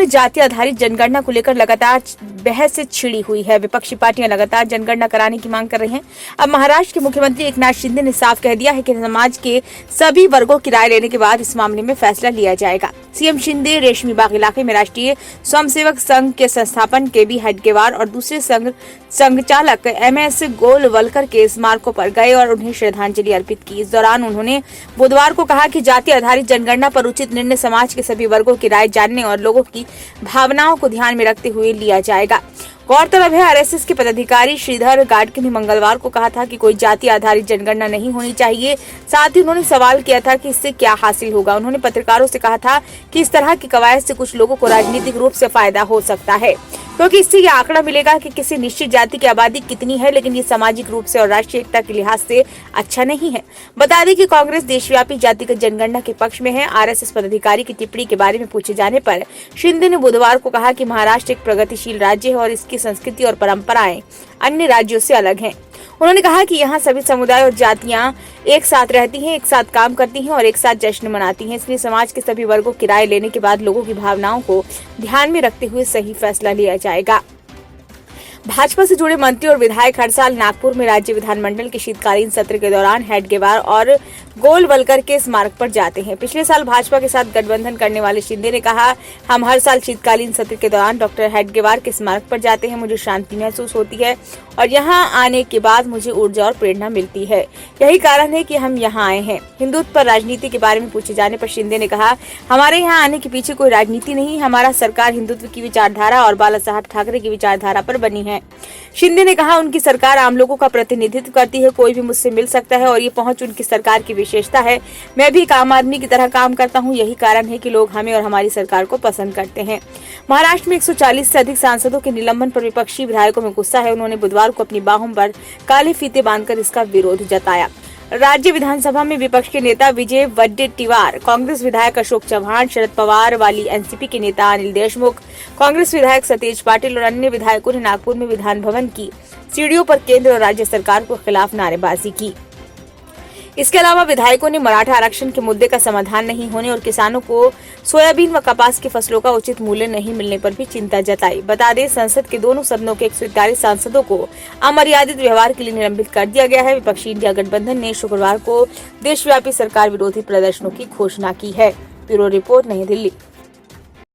में जाति आधारित जनगणना को लेकर लगातार बहस छिड़ी हुई है। विपक्षी पार्टियां लगातार जनगणना कराने की मांग कर रही हैं। अब महाराष्ट्र के मुख्यमंत्री एकनाथ शिंदे ने साफ कह दिया है कि समाज के सभी वर्गों की राय लेने के बाद इस मामले में फैसला लिया जाएगा। सीएम शिंदे रेशमी बाग इलाके में राष्ट्रीय स्वयंसेवक संघ के संस्थापक केबी हेडगेवार और दूसरे संघचालक MS गोलवलकर के स्मारकों पर गए और उन्हें श्रद्धांजलि अर्पित की। इस दौरान उन्होंने बुधवार को कहा कि जाति आधारित जनगणना पर उचित निर्णय समाज के सभी वर्गों की राय जानने और लोगों की भावनाओं को ध्यान में रखते हुए लिया जाएगा। गौरतलब है, RSS के पदाधिकारी श्रीधर गाडगे ने मंगलवार को कहा था कि कोई जाति आधारित जनगणना नहीं होनी चाहिए। साथ ही उन्होंने सवाल किया था कि इससे क्या हासिल होगा। उन्होंने पत्रकारों से कहा था कि इस तरह की कवायद से कुछ लोगों को राजनीतिक रूप से फायदा हो सकता है, क्योंकि इससे यह आंकड़ा मिलेगा कि किसी निश्चित जाति की आबादी कितनी है, लेकिन ये सामाजिक रूप से और राष्ट्रीय एकता के लिहाज से अच्छा नहीं है। बता दें कि कांग्रेस देशव्यापी जातिगत जनगणना के पक्ष में है। RSS पदाधिकारी की टिप्पणी के बारे में पूछे जाने पर शिंदे ने बुधवार को कहा कि महाराष्ट्र एक प्रगतिशील राज्य है और इसकी संस्कृति और परंपराएं अन्य राज्यों से अलग हैं। उन्होंने कहा कि यहाँ सभी समुदाय और जातियां एक साथ रहती हैं, एक साथ काम करती हैं और एक साथ जश्न मनाती हैं। इसलिए समाज के सभी वर्गों की राय लेने के बाद लोगों की भावनाओं को ध्यान में रखते हुए सही फैसला लिया जाएगा। भाजपा से जुड़े मंत्री और विधायक हर साल नागपुर में राज्य विधानमंडल के शीतकालीन सत्र के दौरान हेडगेवार और गोलवलकर के स्मारक पर जाते हैं। पिछले साल भाजपा के साथ गठबंधन करने वाले शिंदे ने कहा, हम हर साल शीतकालीन सत्र के दौरान डॉक्टर हेडगेवार के स्मारक पर जाते हैं। मुझे शांति महसूस होती है और यहाँ आने के बाद मुझे ऊर्जा और प्रेरणा मिलती है। यही कारण है कि हम यहाँ आए हैं। हिंदुत्व पर राजनीति के बारे में पूछे जाने पर शिंदे ने कहा, हमारे यहाँ आने के पीछे कोई राजनीति नहीं। हमारा सरकार हिंदुत्व की विचारधारा और बाला साहब ठाकरे की विचारधारा पर बनी है। शिंदे ने कहा, उनकी सरकार आम लोगों का प्रतिनिधित्व करती है। कोई भी मुझसे मिल सकता है और ये पहुंच उनकी सरकार की विशेषता है। मैं भी एक आम आदमी की तरह काम करता हूं। यही कारण है कि लोग हमें और हमारी सरकार को पसंद करते हैं। महाराष्ट्र में 140 से अधिक सांसदों के निलंबन पर विपक्षी विधायकों में गुस्सा है। उन्होंने बुधवार को अपनी बाहों पर काले फीते बांधकर इसका विरोध जताया। राज्य विधानसभा में विपक्ष के नेता विजय वडेट्टीवार, कांग्रेस विधायक अशोक चव्हाण, शरद पवार वाली NCP के नेता अनिल देशमुख, कांग्रेस विधायक सतेज पाटिल और अन्य विधायकों ने नागपुर में विधान भवन की सीढ़ियों पर केंद्र और राज्य सरकार के खिलाफ नारेबाजी की। इसके अलावा विधायकों ने मराठा आरक्षण के मुद्दे का समाधान नहीं होने और किसानों को सोयाबीन व कपास की फसलों का उचित मूल्य नहीं मिलने पर भी चिंता जताई। बता दें, संसद के दोनों सदनों के 141 सांसदों को अमर्यादित व्यवहार के लिए निलंबित कर दिया गया है। विपक्षी इंडिया गठबंधन ने शुक्रवार को देशव्यापी सरकार विरोधी प्रदर्शनों की घोषणा की है। ब्यूरो रिपोर्ट, नई दिल्ली।